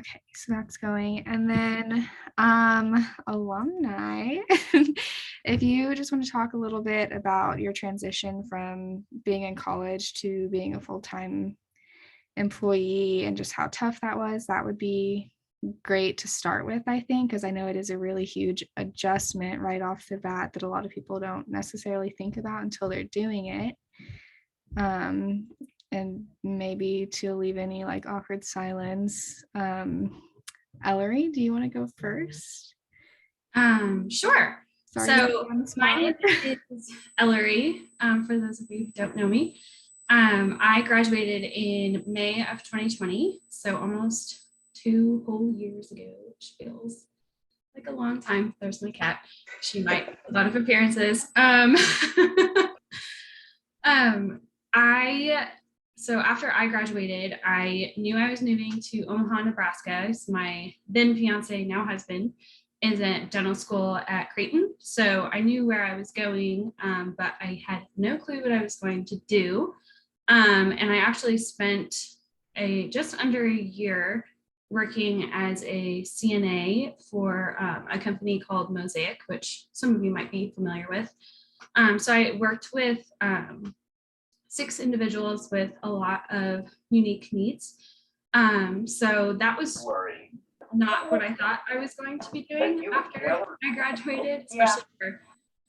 Okay, so that's going. And then alumni. If you just want to talk a little bit about your transition from being in college to being a full-time employee and just how tough that was, that would be great to start with, I think, because I know it is a really huge adjustment right off the bat that a lot of people don't necessarily think about until they're doing it. And maybe to leave any like awkward silence. Ellery, do you want to go first? Sure. Sorry So my name is Ellery, for those of you who don't know me. I graduated in May of 2020, so almost 2 whole years ago, which feels like a long time. There's my cat. She might make a lot of appearances. So after I graduated, I knew I was moving to Omaha, Nebraska. So my then fiance, now husband, is at dental school at Creighton. So I knew where I was going, but I had no clue what I was going to do. And I actually spent just under a year working as a CNA for a company called Mosaic, which some of you might be familiar with. So I worked with 6 individuals with a lot of unique needs. So that was not what I thought I was going to be doing after I graduated, especially for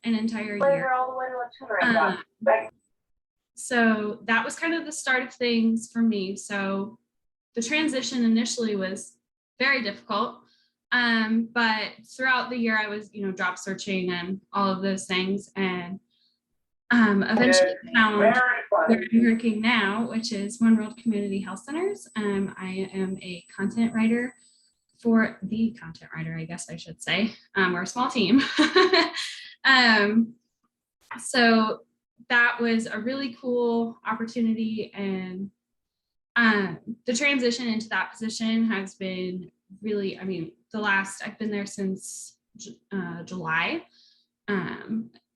an entire year. So that was kind of the start of things for me. So the transition initially was very difficult. But throughout the year, I was, job searching and all of those things. And eventually found where I'm working now, which is One World Community Health Centers. I am a content writer for the content writer, I guess I should say. We're a small team. So that was a really cool opportunity. And the transition into that position has been really, I've been there since July.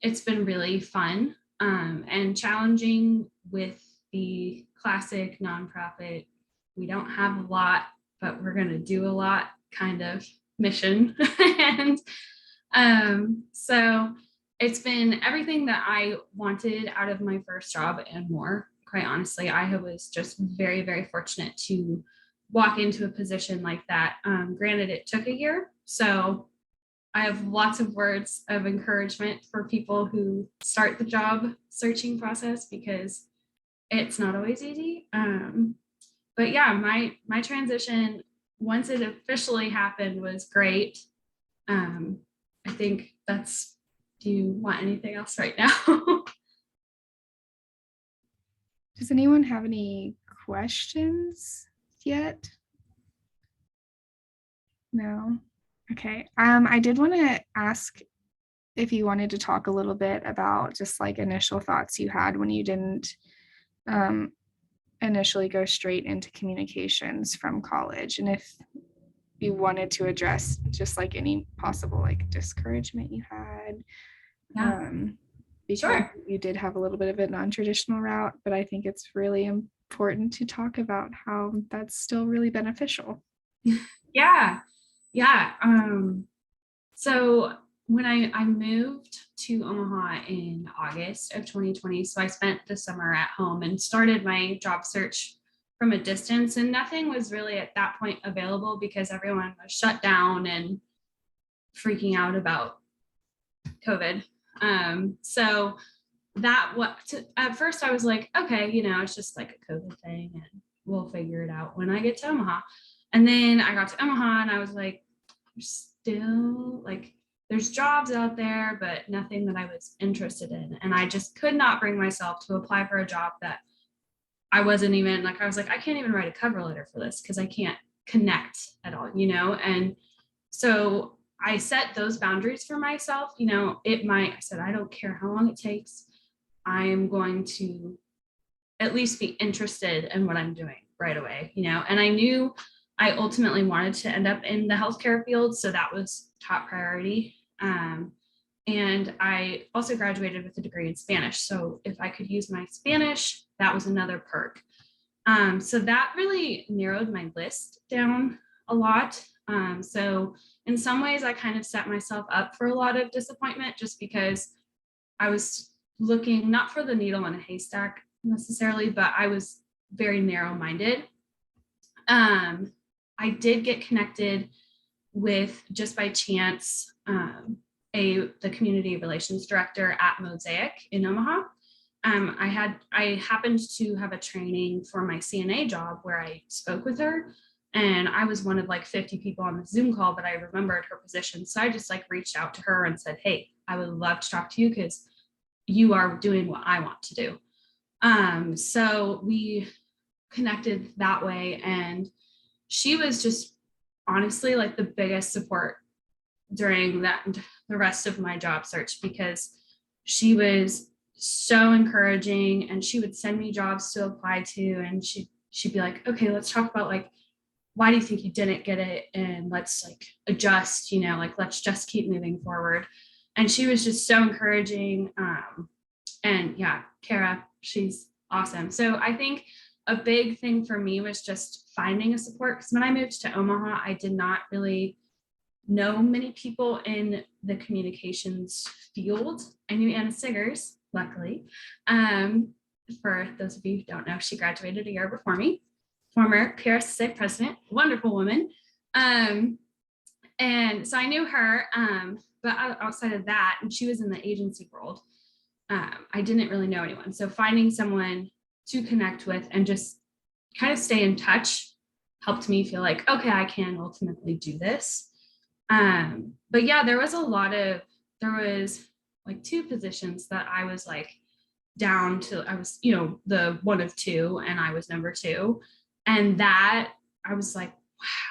It's been really fun and challenging with the classic nonprofit. We don't have a lot, but we're going to do a lot kind of mission. And so it's been everything that I wanted out of my first job and more. Quite honestly, I was just very, very fortunate to walk into a position like that. Granted, it took a year. So I have lots of words of encouragement for people who start the job searching process because it's not always easy. But yeah, my transition, once it officially happened, was great. I think do you want anything else right now? Does anyone have any questions yet? No. Okay. I did want to ask if you wanted to talk a little bit about just like initial thoughts you had when you didn't initially go straight into communications from college, and if you wanted to address just like any possible like discouragement you had. Because Sure. you did have a little bit of a non-traditional route, but I think it's really important to talk about how that's still really beneficial. Yeah. So when I moved to Omaha in August of 2020, so I spent the summer at home and started my job search from a distance, and nothing was really at that point available because everyone was shut down and freaking out about COVID. So at first I was like, okay, it's just like a COVID thing and we'll figure it out when I get to Omaha. And then I got to Omaha and I was like, there's jobs out there, but nothing that I was interested in. And I just could not bring myself to apply for a job that I wasn't even I was like, I can't even write a cover letter for this because I can't connect at all, And so I set those boundaries for myself. I said, I don't care how long it takes. I am going to at least be interested in what I'm doing right away, and I knew I ultimately wanted to end up in the healthcare field. So that was top priority. And I also graduated with a degree in Spanish. So if I could use my Spanish, that was another perk. So that really narrowed my list down a lot. So in some ways, I kind of set myself up for a lot of disappointment just because I was looking not for the needle in a haystack necessarily, but I was very narrow-minded. I did get connected with, just by chance, the community relations director at Mosaic in Omaha. I happened to have a training for my CNA job where I spoke with her, and I was one of like 50 people on the Zoom call, but I remembered her position. So I just like reached out to her and said, hey, I would love to talk to you because you are doing what I want to do. So we connected that way, and she was just honestly like the biggest support during the rest of my job search, because she was so encouraging, and she would send me jobs to apply to, and she'd be like, okay, let's talk about like, why do you think you didn't get it, and let's like adjust, like let's just keep moving forward. And she was just so encouraging. And yeah, Kara, she's awesome. So I think a big thing for me was just finding a support, because when I moved to Omaha, I did not really know many people in the communications field. I knew Anna Siggers, luckily. For those of you who don't know, she graduated a year before me, former PRSSA president, wonderful woman. And so I knew her, but outside of that, and she was in the agency world, I didn't really know anyone. So finding someone to connect with and just kind of stay in touch helped me feel like, okay, I can ultimately do this. But yeah, there was like 2 positions that I was like down to. I was, the one of 2, and I was number 2. And that I was like,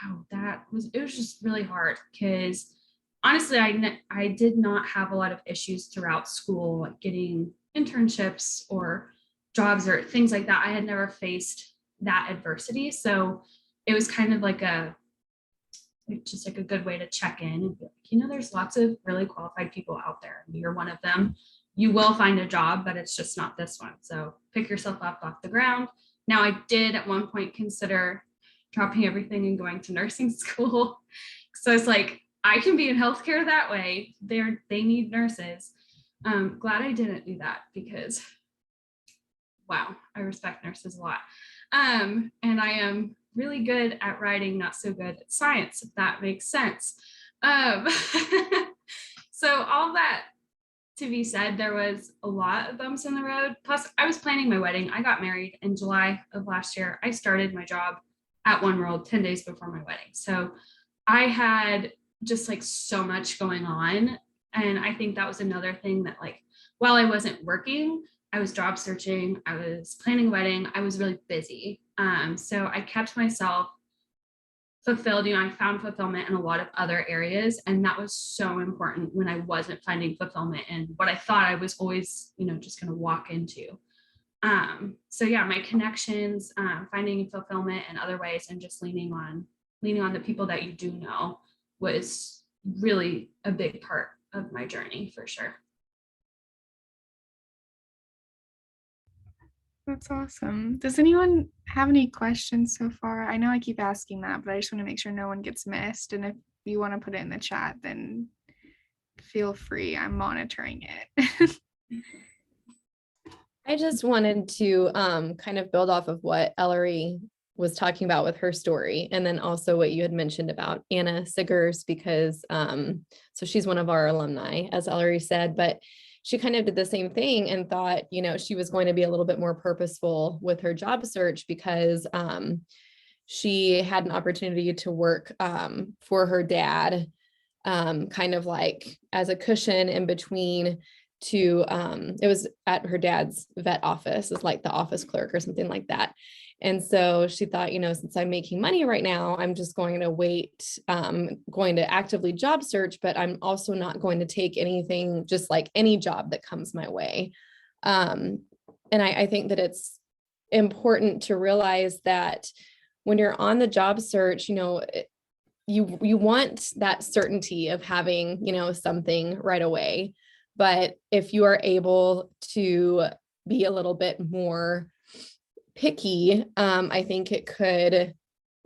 wow, it was just really hard, because honestly, I did not have a lot of issues throughout school, like getting internships or jobs or things like that. I had never faced that adversity. So it was kind of like just like a good way to check in and be like, there's lots of really qualified people out there. You're one of them. You will find a job, but it's just not this one. So pick yourself up off the ground. Now, I did at one point consider dropping everything and going to nursing school. So it's like, I can be in healthcare that way. They need nurses. Glad I didn't do that, because wow, I respect nurses a lot. And I am really good at writing, not so good at science, if that makes sense. So all that to be said, there was a lot of bumps in the road. Plus, I was planning my wedding. I got married in July of last year. I started my job at One World 10 days before my wedding. So I had just like so much going on. And I think that was another thing that, like, while I wasn't working, I was job searching, I was planning a wedding, I was really busy. So I kept myself fulfilled. I found fulfillment in a lot of other areas. And that was so important when I wasn't finding fulfillment in what I thought I was always, just going to walk into. So yeah, my connections, finding fulfillment in other ways, and just leaning on the people that you do know was really a big part of my journey, for sure. That's awesome. Does anyone have any questions so far? I know I keep asking that, but I just want to make sure no one gets missed. And if you want to put it in the chat, then feel free. I'm monitoring it. I just wanted to kind of build off of what Ellery was talking about with her story, and then also what you had mentioned about Anna Siggers, because so she's one of our alumni, as Ellery said, but she kind of did the same thing and thought, she was going to be a little bit more purposeful with her job search, because she had an opportunity to work for her dad, kind of like as a cushion in between it was at her dad's vet office, as like the office clerk or something like that. And so she thought, since I'm making money right now, I'm just going to wait, going to actively job search, but I'm also not going to take anything, just like any job that comes my way. And I think that it's important to realize that when you're on the job search, you want that certainty of having, something right away. But if you are able to be a little bit more picky, I think it could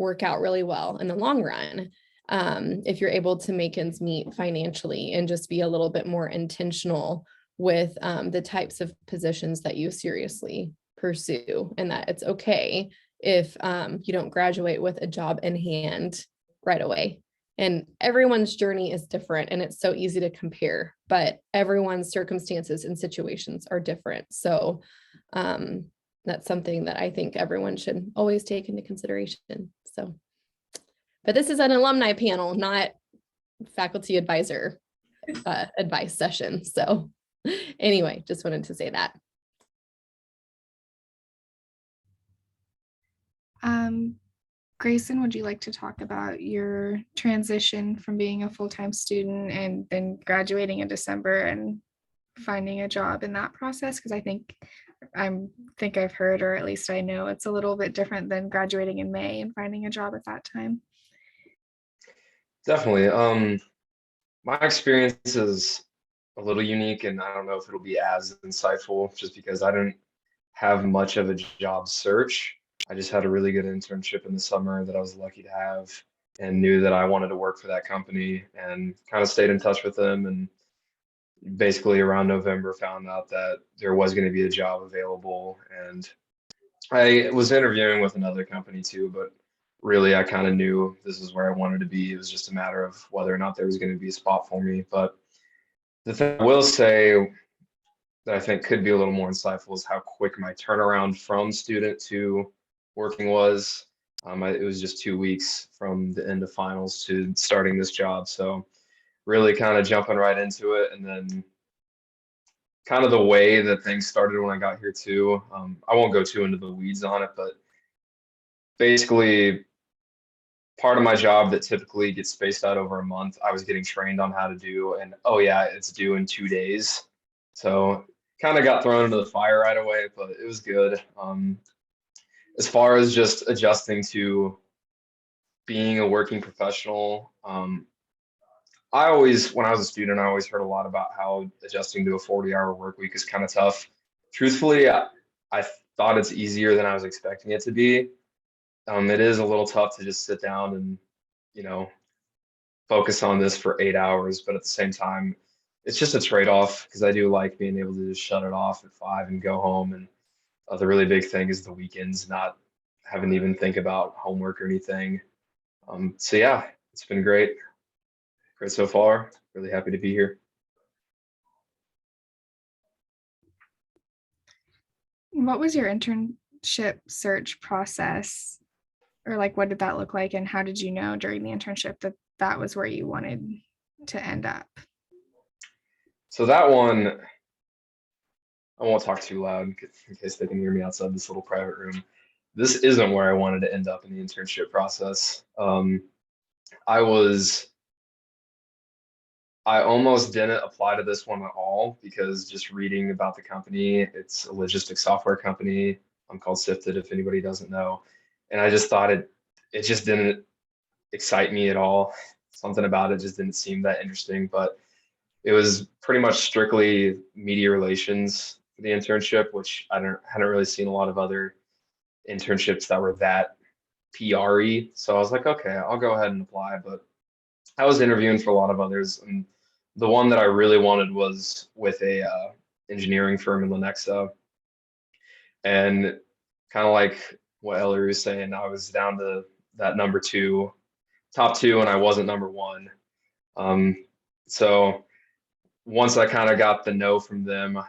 work out really well in the long run. If you're able to make ends meet financially and just be a little bit more intentional with the types of positions that you seriously pursue, and that it's okay if you don't graduate with a job in hand right away. And everyone's journey is different, and it's so easy to compare, but everyone's circumstances and situations are different. So that's something that I think everyone should always take into consideration. So, but this is an alumni panel, not faculty advisor advice session. So anyway, just wanted to say that. Grayson, would you like to talk about your transition from being a full-time student and then graduating in December and finding a job in that process? Because I think I've heard, or at least I know, it's a little bit different than graduating in May and finding a job at that time. Definitely. My experience is a little unique, and I don't know if it'll be as insightful just because I didn't have much of a job search. I just had a really good internship in the summer that I was lucky to have, and knew that I wanted to work for that company, and kind of stayed in touch with them. And basically around November found out that there was going to be a job available, and I was interviewing with another company too, but really I kind of knew this is where I wanted to be. It was just a matter of whether or not there was going to be a spot for me. But the thing I will say that I think could be a little more insightful is how quick my turnaround from student to working was. It was just 2 weeks from the end of finals to starting this job. So really kind of jumping right into it. And then kind of the way that things started when I got here too. I won't go too into the weeds on it, but basically part of my job that typically gets spaced out over a month, I was getting trained on how to do, and oh yeah, it's due in 2 days. So kind of got thrown into the fire right away, but it was good. As far as just adjusting to being a working professional, when I was a student, I always heard a lot about how adjusting to a 40-hour work week is kind of tough. Truthfully, I thought it's easier than I was expecting it to be. It is a little tough to just sit down and, focus on this for 8 hours, but at the same time, it's just a trade-off because I do like being able to just shut it off at 5 and go home. And the really big thing is the weekends, not having to even think about homework or anything. So yeah, it's been great. Great so far. Really happy to be here. What was your internship search process, or like what did that look like, and how did you know during the internship that that was where you wanted to end up? So that one, I won't talk too loud in case they can hear me outside this little private room. This isn't where I wanted to end up in the internship process. I almost didn't apply to this one at all because just reading about the company, it's a logistics software company. I'm called Sifted, if anybody doesn't know. And I just thought it just didn't excite me at all. Something about it just didn't seem that interesting, but it was pretty much strictly media relations for the internship, which I hadn't really seen a lot of other internships that were that PR-y. So I was like, okay, I'll go ahead and apply. But I was interviewing for a lot of others, and the one that I really wanted was with a engineering firm in Lenexa. And kind of like what Ellery was saying, I was down to that top two, and I wasn't number one. So once I kind of got the no from them,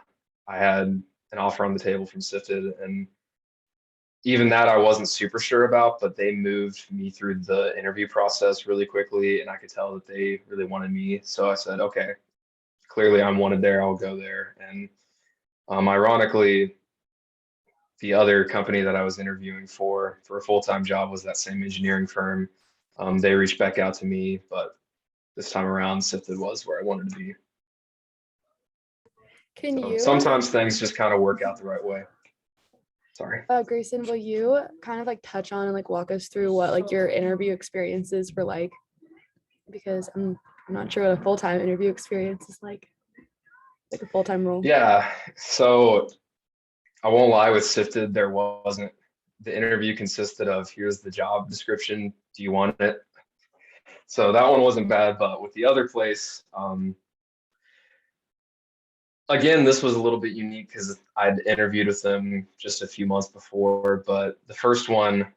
I had an offer on the table from Sifted, and even that I wasn't super sure about, but they moved me through the interview process really quickly, and I could tell that they really wanted me. So I said, okay, clearly I'm wanted there, I'll go there. And ironically, the other company that I was interviewing for a full-time job was that same engineering firm. They reached back out to me, but this time around, Sifted was where I wanted to be. Sometimes things just kind of work out the right way. Sorry. Grayson, will you kind of like touch on and like walk us through what like your interview experiences were like? Because I'm not sure what a full-time interview experience is like a full-time role. Yeah. So I won't lie, with Sifted, there wasn't the interview consisted of, here's the job description, do you want it? So that one wasn't bad, but with the other place, again, this was a little bit unique because I'd interviewed with them just a few months before, but the first one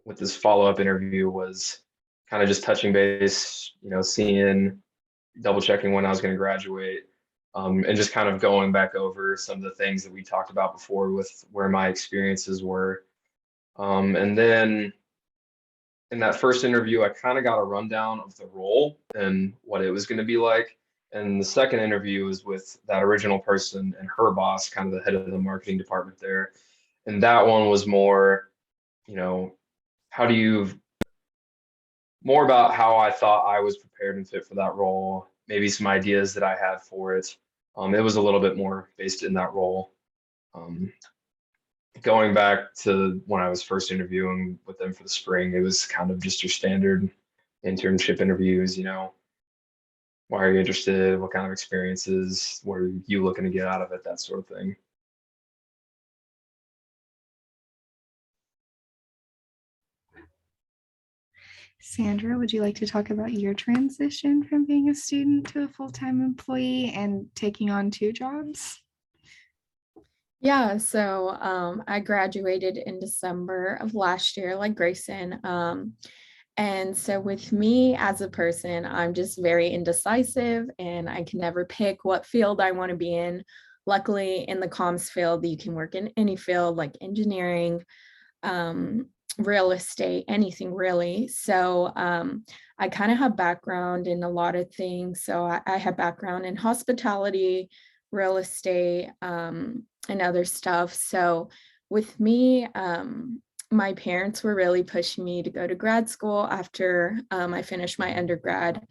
with this follow-up interview was kind of just touching base, seeing, double checking when I was going to graduate, and just kind of going back over some of the things that we talked about before with where my experiences were. And then in that first interview, I kind of got a rundown of the role and what it was going to be like. And the second interview was with that original person and her boss, kind of the head of the marketing department there. And that one was more, how do you, more about how I thought I was prepared and fit for that role, maybe some ideas that I had for it. It was a little bit more based in that role. Going back to when I was first interviewing with them for the spring, it was kind of just your standard internship interviews, why are you interested? What kind of experiences? What are you looking to get out of it? That sort of thing. Sandra, would you like to talk about your transition from being a student to a full-time employee and taking on 2 jobs? Yeah, so I graduated in December of last year, like Grayson. And so with me as a person, I'm just very indecisive and I can never pick what field I want to be in. Luckily, in the comms field, you can work in any field like engineering, real estate, anything really. So I kind of have background in a lot of things. So I have background in hospitality, real estate, and other stuff. So with me, my parents were really pushing me to go to grad school after I finished my undergrad.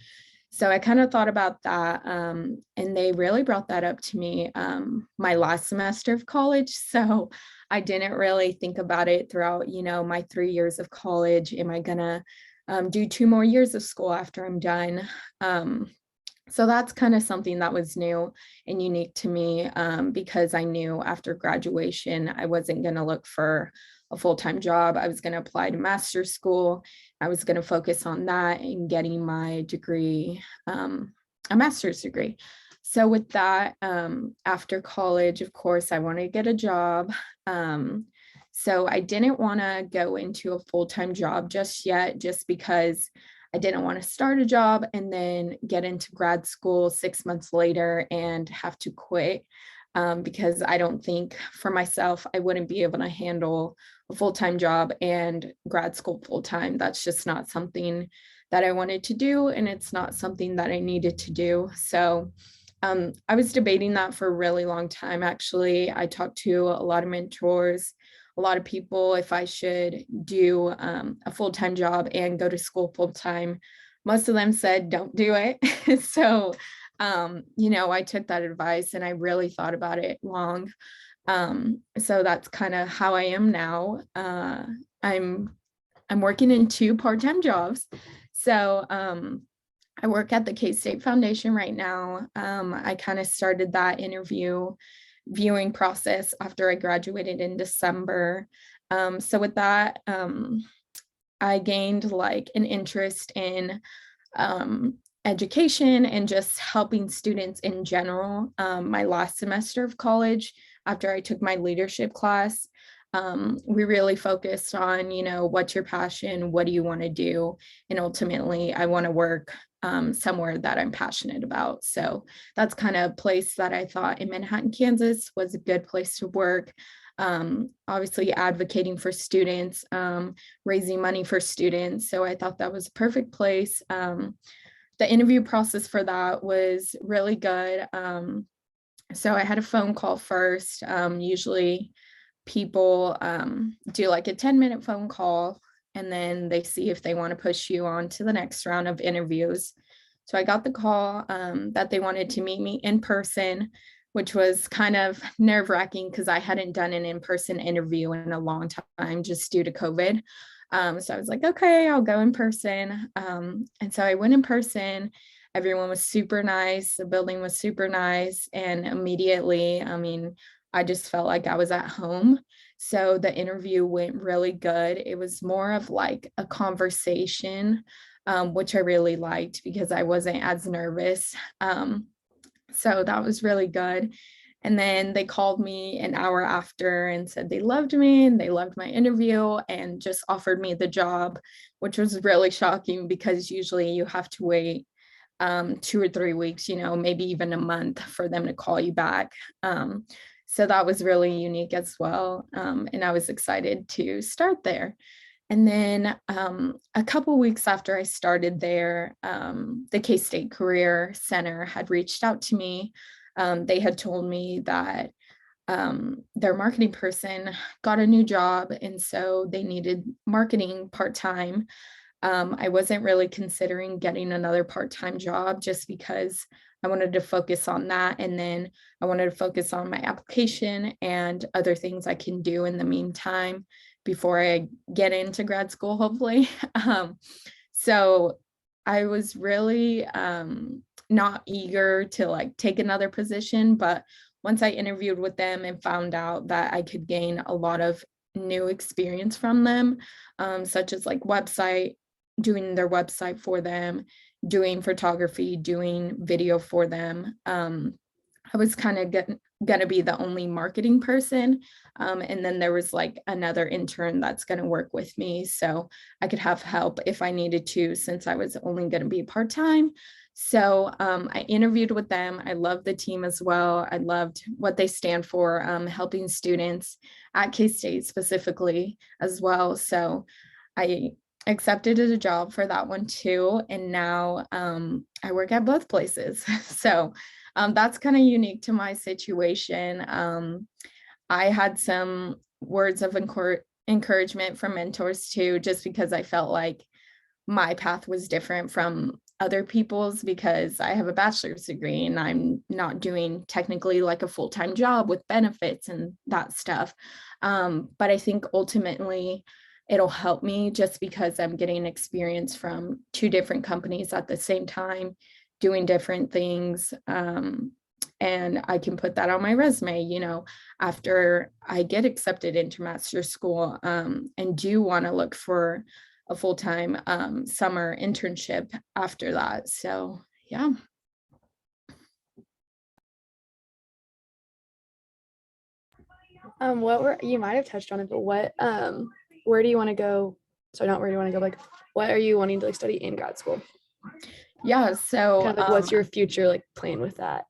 So I kind of thought about that, and they really brought that up to me my last semester of college. So I didn't really think about it throughout, my 3 years of college. Am I gonna do 2 more years of school after I'm done? So that's kind of something that was new and unique to me because I knew after graduation, I wasn't going to look for a full-time job. I was going to apply to master's school. I was going to focus on that and getting my degree, a master's degree. So with that, after college, of course, I wanted to get a job. So I didn't want to go into a full-time job just yet, just because I didn't want to start a job and then get into grad school 6 months later and have to quit because I don't think for myself, I wouldn't be able to handle a full-time job and grad school full-time. That's just not something that I wanted to do. And it's not something that I needed to do. So I was debating that for a really long time. Actually, I talked to a lot of mentors, a lot of people, if I should do a full-time job and go to school full-time. Most of them said, don't do it. So, I took that advice and I really thought about it long. So that's kind of how I am now. I'm working in 2 part-time jobs. So I work at the K-State Foundation right now. I kind of started that viewing process after I graduated in December. So with that, I gained like an interest in education and just helping students in general. My last semester of college, after I took my leadership class, we really focused on, what's your passion? What do you want to do? And ultimately, I want to work somewhere that I'm passionate about. So that's kind of a place that I thought in Manhattan, Kansas was a good place to work. Obviously advocating for students, raising money for students. So I thought that was a perfect place. The interview process for that was really good. So I had a phone call first. Usually people do like a 10-minute phone call and then they see if they want to push you on to the next round of interviews. So I got the call that they wanted to meet me in person, which was kind of nerve-wracking because I hadn't done an in-person interview in a long time just due to COVID. So I was like, okay, I'll go in person. And so I went in person. Everyone was super nice. The building was super nice. And immediately, I just felt like I was at home. So the interview went really good. It was more of like a conversation, which I really liked because I wasn't as nervous. So that was really good. And then they called me an hour after and said they loved me and they loved my interview and just offered me the job, which was really shocking because usually you have to wait 2 or 3 weeks, maybe even a month for them to call you back. So that was really unique as well. And I was excited to start there. And then a couple weeks after I started there, the K-State Career Center had reached out to me. They had told me that their marketing person got a new job, and so they needed marketing part-time. I wasn't really considering getting another part-time job just because I wanted to focus on that. And then I wanted to focus on my application and other things I can do in the meantime before I get into grad school, hopefully. So I was really not eager to like take another position, but once I interviewed with them and found out that I could gain a lot of new experience from them, such as like doing their website for them, doing photography, doing video for them. I was kind of going to be the only marketing person. And then there was like another intern that's going to work with me. So I could have help if I needed to, since I was only going to be part-time. So I interviewed with them. I loved the team as well. I loved what they stand for, helping students at K-State specifically as well. So I accepted a job for that one too. And now I work at both places. So that's kind of unique to my situation. I had some words of encouragement from mentors too, just because I felt like my path was different from other people's because I have a bachelor's degree and I'm not doing technically like a full-time job with benefits and that stuff. But I think ultimately it'll help me just because I'm getting experience from 2 different companies at the same time, doing different things. And I can put that on my resume, after I get accepted into master's school, and do want to look for a full-time summer internship after that. So, yeah. You might have touched on it, but where do you want to go? So not where do you want to go, like what are you wanting to like study in grad school? Yeah, so kind of like what's your future like plan with that?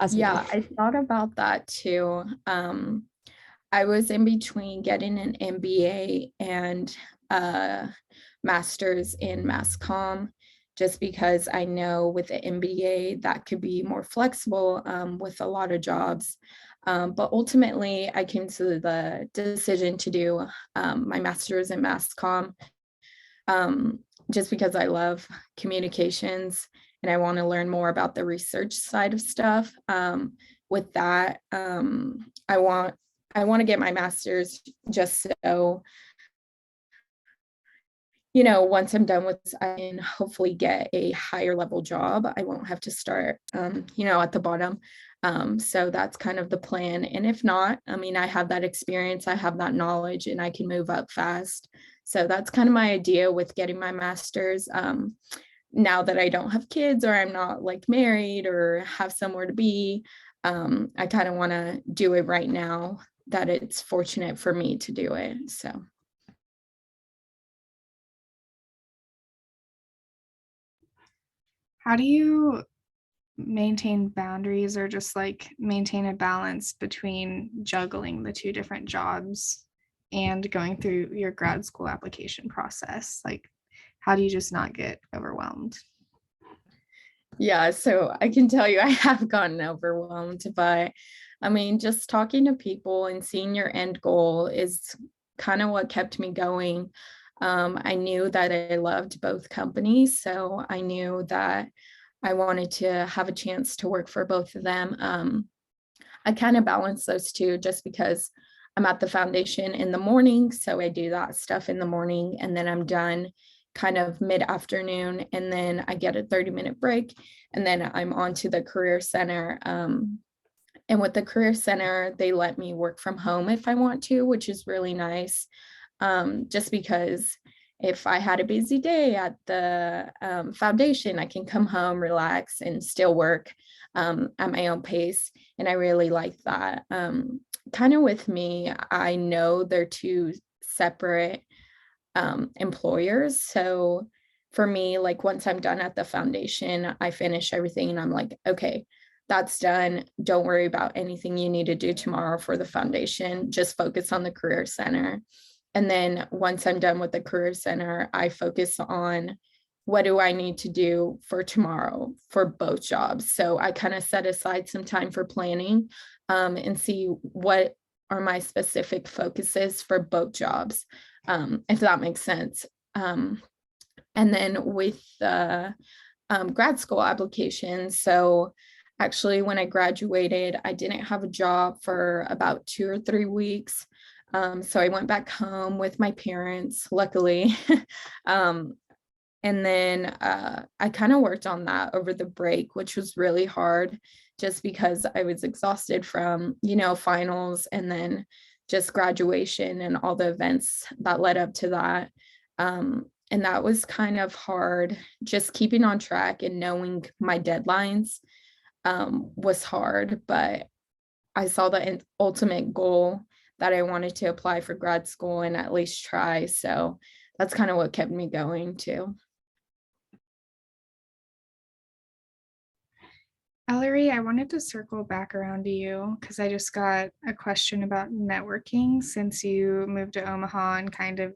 Yeah, I thought about that too. I was in between getting an MBA and a master's in mass comm, just because I know with the MBA that could be more flexible with a lot of jobs. But ultimately, I came to the decision to do my master's in mass comm, just because I love communications and I want to learn more about the research side of stuff. With that, I want to get my master's just so, once I'm done with this, I can hopefully get a higher level job. I won't have to start, at the bottom. So that's kind of the plan. And if not, I have that experience, I have that knowledge, and I can move up fast. So that's kind of my idea with getting my master's. Now that I don't have kids or I'm not like married or have somewhere to be, I kind of want to do it right now that it's fortunate for me to do it. So. How do you maintain boundaries or just like maintain a balance between juggling the 2 different jobs and going through your grad school application process? Like, how do you just not get overwhelmed? Yeah, so I can tell you I have gotten overwhelmed, but just talking to people and seeing your end goal is kind of what kept me going. I knew that I loved both companies, so I knew that I wanted to have a chance to work for both of them. I kind of balance those two just because I'm at the foundation in the morning, so I do that stuff in the morning, and then I'm done kind of mid-afternoon, and then I get a 30-minute break, and then I'm on to the career center. And with the Career Center, they let me work from home if I want to, which is really nice. Just because if I had a busy day at the foundation, I can come home, relax, and still work at my own pace. And I really like that. Kind of with me, I know they're two separate employers. So for me, like once I'm done at the foundation, I finish everything and I'm like, okay, that's done. Don't worry about anything you need to do tomorrow for the foundation. Just focus on the Career Center. And then once I'm done with the Career Center, I focus on what do I need to do for tomorrow for both jobs. So I kind of set aside some time for planning and see what are my specific focuses for both jobs, if that makes sense. And then with the grad school application, so actually when I graduated, I didn't have a job for about 2 or 3 weeks. So I went back home with my parents, luckily. And then I kind of worked on that over the break, which was really hard just because I was exhausted from, finals and then just graduation and all the events that led up to that. And that was kind of hard. Just keeping on track and knowing my deadlines was hard, but I saw the ultimate goal that I wanted to apply for grad school and at least try. So that's kind of what kept me going too. Ellery, I wanted to circle back around to you because I just got a question about networking since you moved to Omaha and kind of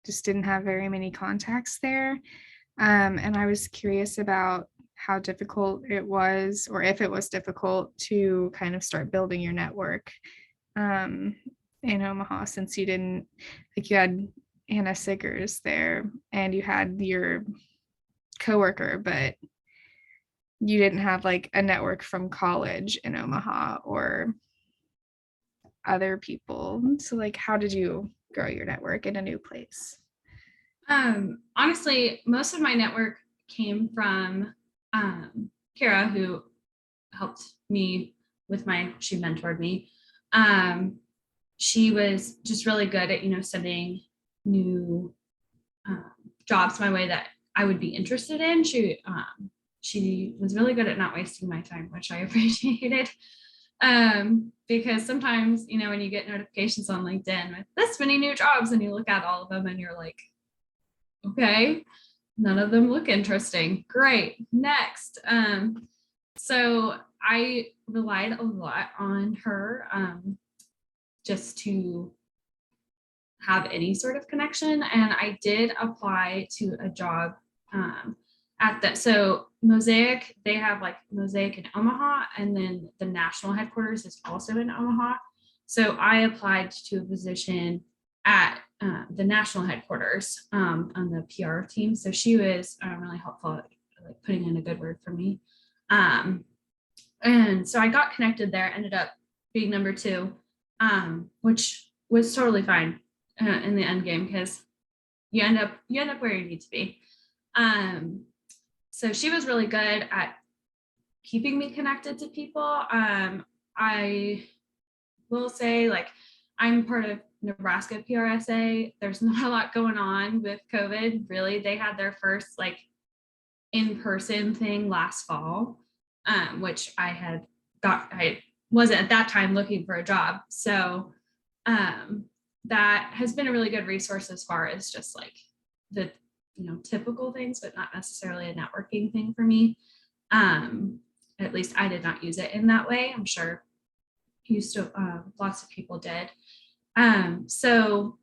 just didn't have very many contacts there. And I was curious about how difficult it was, or if it was difficult to kind of start building your network in Omaha, since you didn't, like you had Anna Siggers there and you had your coworker, but you didn't have like a network from college in Omaha or other people. So like, how did you grow your network in a new place? Honestly, most of my network came from Kara, who helped me with she mentored me. She was just really good at, sending new jobs my way that I would be interested in. She was really good at not wasting my time, which I appreciated. Because sometimes, when you get notifications on LinkedIn with this many new jobs and you look at all of them and you're like, okay, none of them look interesting. Great, next. So I relied a lot on her just to have any sort of connection. And I did apply to a job so Mosaic, they have like Mosaic in Omaha, and then the national headquarters is also in Omaha. So I applied to a position at the national headquarters on the PR team. So she was really helpful at like putting in a good word for me. And so I got connected there, ended up being number 2, which was totally fine in the end game because you end up where you need to be. So she was really good at keeping me connected to people. I will say, like, I'm part of Nebraska PRSSA. There's not a lot going on with COVID, really. They had their first like in-person thing last fall, which I wasn't at that time looking for a job. So that has been a really good resource as far as just like the typical things, but not necessarily a networking thing for me. At least I did not use it in that way. I'm sure lots of people did. So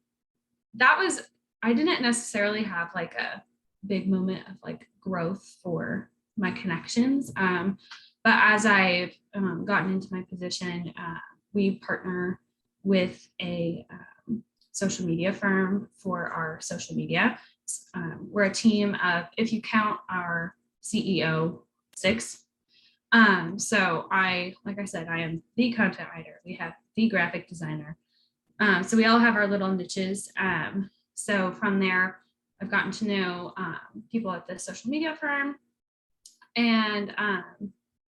that was, I didn't necessarily have like a big moment of like growth for my connections. But as I've gotten into my position, we partner with a social media firm for our social media. We're a team of, if you count our CEO, 6. So like I said, I am the content writer. We have the graphic designer. So we all have our little niches. So from there, I've gotten to know people at the social media firm. And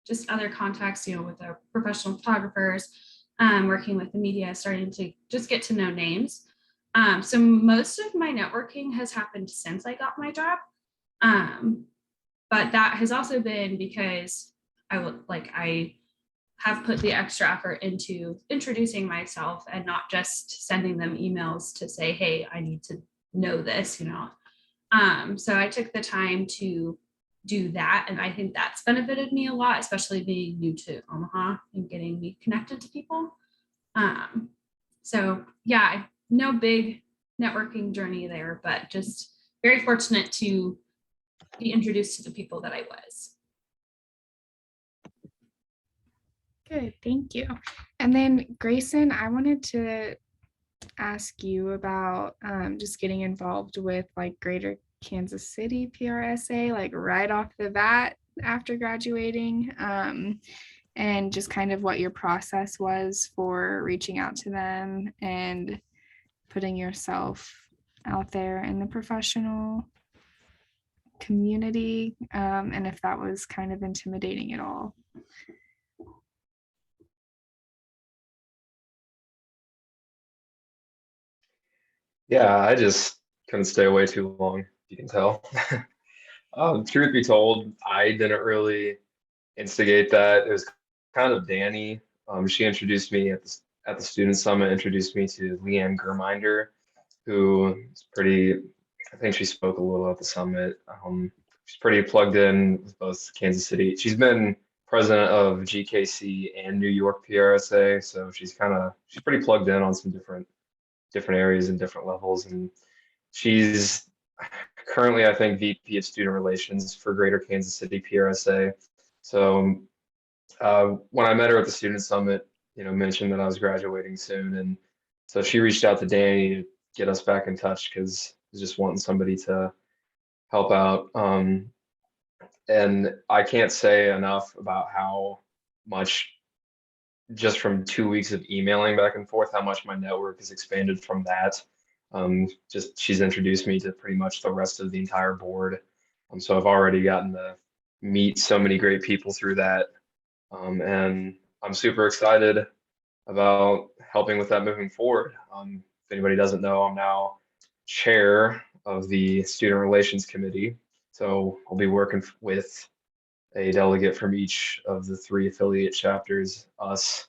just other contacts, with our professional photographers, working with the media, starting to just get to know names. So most of my networking has happened since I got my job. But that has also been because I have put the extra effort into introducing myself and not just sending them emails to say, hey, I need to know this, So I took the time to do that. And I think that's benefited me a lot, especially being new to Omaha and getting me connected to people. So yeah, no big networking journey there, but just very fortunate to be introduced to the people that I was. Good, thank you. And then Grayson, I wanted to ask you about just getting involved with like Greater Kansas City PRSA, like right off the bat after graduating, and just kind of what your process was for reaching out to them and putting yourself out there in the professional community, and if that was kind of intimidating at all. Yeah, I just couldn't stay away too long, you can tell. Truth be told, I didn't really instigate that. It was kind of Danny. She introduced me at the student summit, introduced me to Leanne Germinder, who is pretty, I think she spoke a little at the summit. She's pretty plugged in with both Kansas City. She's been president of GKC and New York PRSA, so she's pretty plugged in on some different areas and different levels. And she's currently, I think, VP of Student Relations for Greater Kansas City PRSA. So when I met her at the Student Summit, mentioned that I was graduating soon. And so she reached out to Danny to get us back in touch because I was just wanting somebody to help out. And I can't say enough about how much, just from 2 weeks of emailing back and forth, how much my network has expanded from that. Just she's introduced me to pretty much the rest of the entire board. So I've already gotten to meet so many great people through that. And I'm super excited about helping with that moving forward. If anybody doesn't know, I'm now chair of the Student Relations Committee. So I'll be working with a delegate from each of the 3 affiliate chapters, us,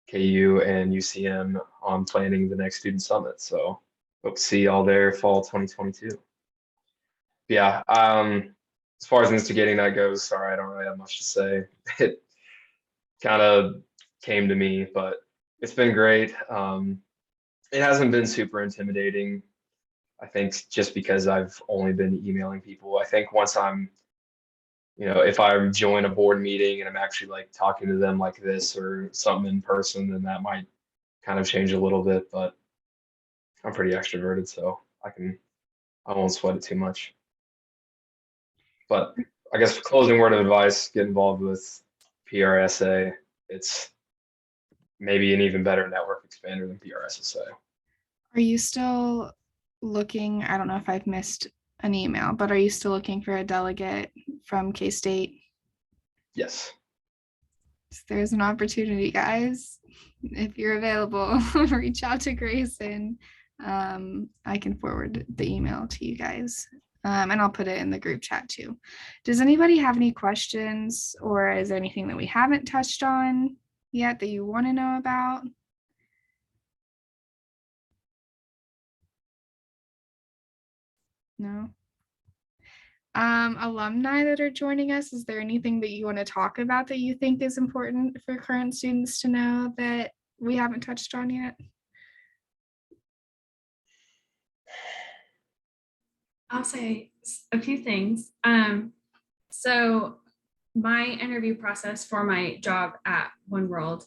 KU, and UCM, on planning the next student summit. So hope to see y'all there fall 2022. Yeah, as far as instigating that goes, sorry, I don't really have much to say. It kind of came to me, but it's been great. It hasn't been super intimidating, I think, just because I've only been emailing people. I think once I'm, if I join a board meeting and I'm actually like talking to them like this or something in person, then that might kind of change a little bit, but I'm pretty extroverted, so I won't sweat it too much. But I guess closing word of advice, get involved with PRSA. It's maybe an even better network expander than PRSSA. Are you still looking, I don't know if I've missed an email, but are you still looking for a delegate from K-State? Yes. So there's an opportunity, guys. If you're available, reach out to Grayson. I can forward the email to you guys, and I'll put it in the group chat too. Does anybody have any questions, or is there anything that we haven't touched on yet that you want to know about? No. Alumni that are joining us, is there anything that you want to talk about that you think is important for current students to know that we haven't touched on yet? I'll say a few things. So my interview process for my job at One World,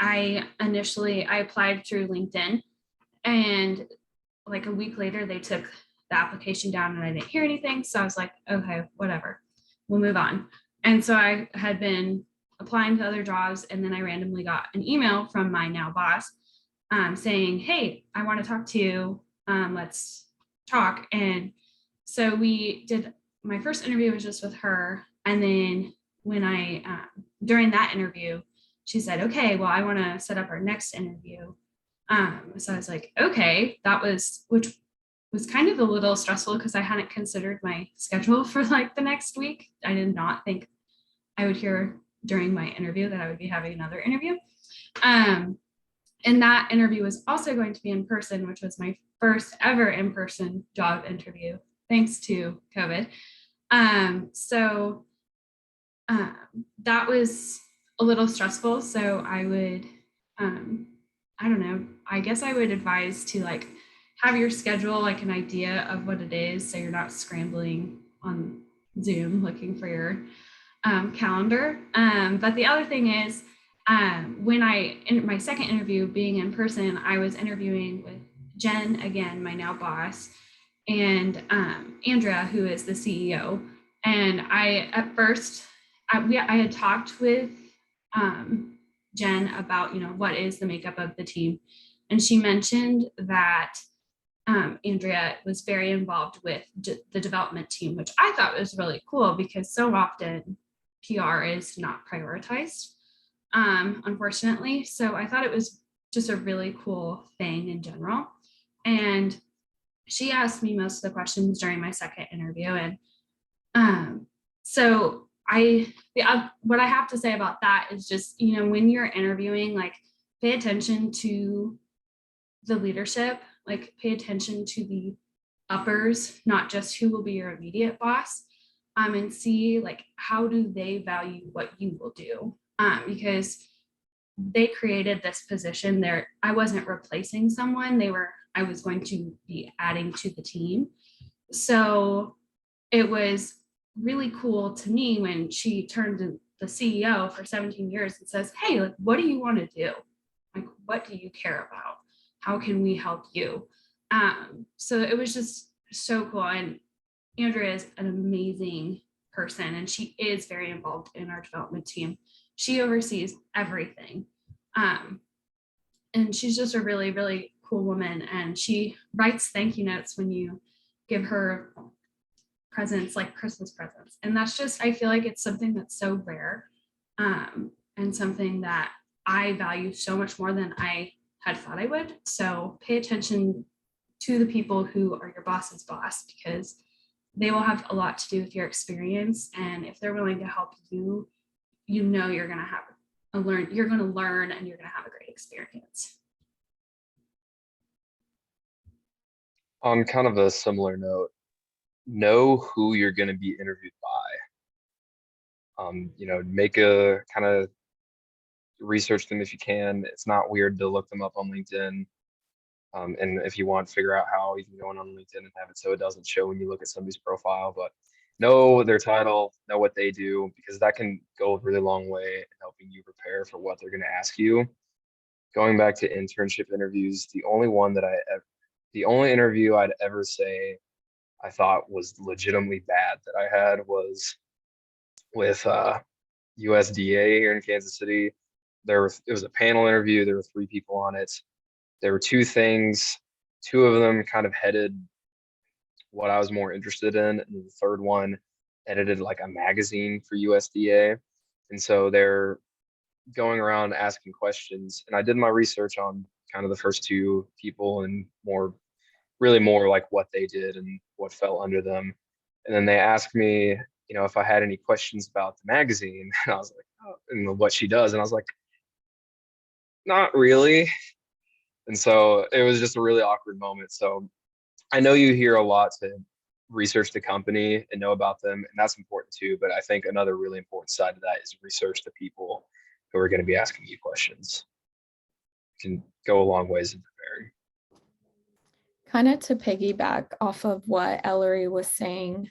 I applied through LinkedIn, and like a week later they took the application down and I didn't hear anything. So I was like, okay, whatever, we'll move on. And so I had been applying to other jobs, and then I randomly got an email from my now boss saying, hey, I want to talk to you. Let's talk. And so we did, my first interview was just with her. And then when I, during that interview, she said, okay, well, I want to set up our next interview. So I was like, okay, which was kind of a little stressful because I hadn't considered my schedule for like the next week. I did not think I would hear during my interview that I would be having another interview. And that interview was also going to be in person, which was my first ever in-person job interview, thanks to COVID. So that was a little stressful. So I would, I don't know, I guess I would advise to like have your schedule, like an idea of what it is. So you're not scrambling on Zoom looking for your calendar. But the other thing is, when in my second interview being in person, I was interviewing with Jen, again, my now boss, and Andrea, who is the CEO. And at first, I had talked with Jen about, what is the makeup of the team. And she mentioned that Andrea was very involved with the development team, which I thought was really cool because so often PR is not prioritized, unfortunately. So I thought it was just a really cool thing in general. And she asked me most of the questions during my second interview. And so what I have to say about that is just, when you're interviewing, like pay attention to the leadership, like pay attention to the uppers, not just who will be your immediate boss, and see like how do they value what you will do, because they created this position there. I wasn't replacing someone. I was going to be adding to the team. So it was really cool to me when she turned to the CEO for 17 years and says, hey, like, what do you want to do? Like, what do you care about? How can we help you? So it was just so cool. And Andrea is an amazing person, and she is very involved in our development team. She oversees everything. And she's just a really, really cool woman. And she writes thank you notes when you give her presents, like Christmas presents. And that's just, I feel like it's something that's so rare, and something that I value so much more than I had thought I would. So pay attention to the people who are your boss's boss, because they will have a lot to do with your experience. And if they're willing to help you, you're going to you're going to learn, and you're going to have a great experience. On kind of a similar note, know who you're going to be interviewed by. Make a kind of research them if you can. It's not weird to look them up on LinkedIn. And if you want, figure out how you can go on LinkedIn and have it so it doesn't show when you look at somebody's profile, but know their title, know what they do, because that can go a really long way in helping you prepare for what they're going to ask you. Going back to internship interviews, the only interview I'd ever say I thought was legitimately bad that I had was with USDA here in Kansas City. It was a panel interview. There were 3 people on it. There were 2 things. 2 of them kind of headed what I was more interested in, and the third one edited like a magazine for USDA. And so they're going around asking questions, and I did my research on kind of the first 2 people and really more like what they did and what fell under them. And then they asked me, if I had any questions about the magazine, and I was like, oh, and what she does. And I was like, not really. And so it was just a really awkward moment. So I know you hear a lot to research the company and know about them, and that's important too. But I think another really important side of that is research the people who are going to be asking you questions. It can go a long ways in preparing. Kind of to piggyback off of what Ellery was saying,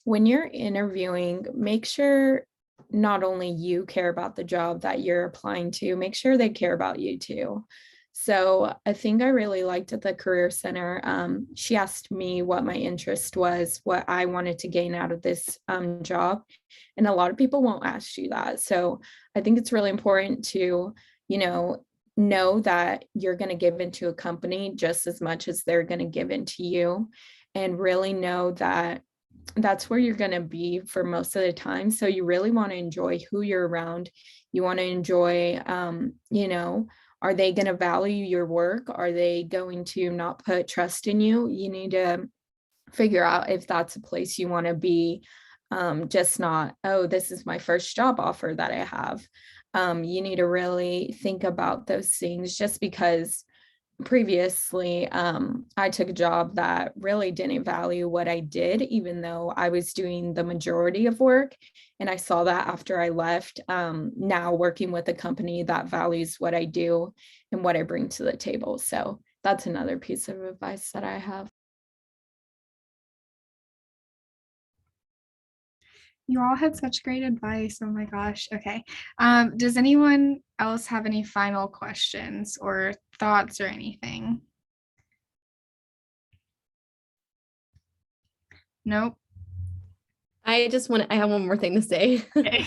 when you're interviewing, make sure not only you care about the job that you're applying to, make sure they care about you too. So I think I really liked at the Career Center. She asked me what my interest was, what I wanted to gain out of this job. And a lot of people won't ask you that. So I think it's really important to, know that you're going to give into a company just as much as they're going to give into you, and really know that that's where you're going to be for most of the time. So you really want to enjoy who you're around. You want to enjoy, you know, are they going to value your work? Are they going to not put trust in you? You need to figure out if that's a place you want to be. Just not, oh, this is my first job offer that I have. You need to really think about those things, just because previously I took a job that really didn't value what I did, even though I was doing the majority of work. And I saw that after I left, now working with a company that values what I do and what I bring to the table. So that's another piece of advice that I have. You all had such great advice. Oh my gosh. Okay. Does anyone else have any final questions or thoughts or anything? Nope. I have one more thing to say. Okay.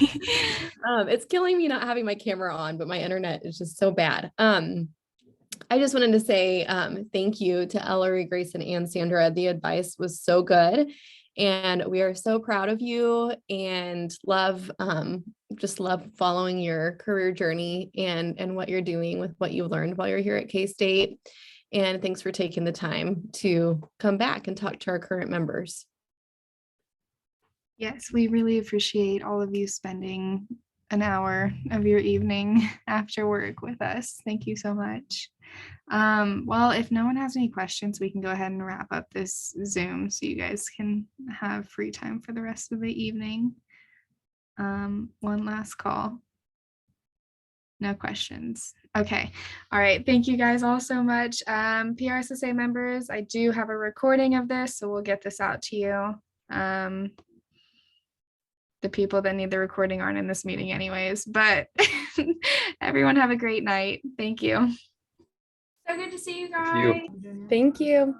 It's killing me not having my camera on, but my internet is just so bad. I just wanted to say thank you to Ellery, Grayson, and Sandra. The advice was so good, and we are so proud of you and just love following your career journey and what you're doing with what you learned while you're here at K-State. And thanks for taking the time to come back and talk to our current members. Yes, we really appreciate all of you spending an hour of your evening after work with us. Thank you so much. Well, if no one has any questions, we can go ahead and wrap up this Zoom so you guys can have free time for the rest of the evening. One last call. No questions. Okay. All right. Thank you guys all so much. PRSSA members, I do have a recording of this, so we'll get this out to you. The people that need the recording aren't in this meeting anyways, but everyone have a great night. Thank you. So good to see you Thank you. guys. Thank you.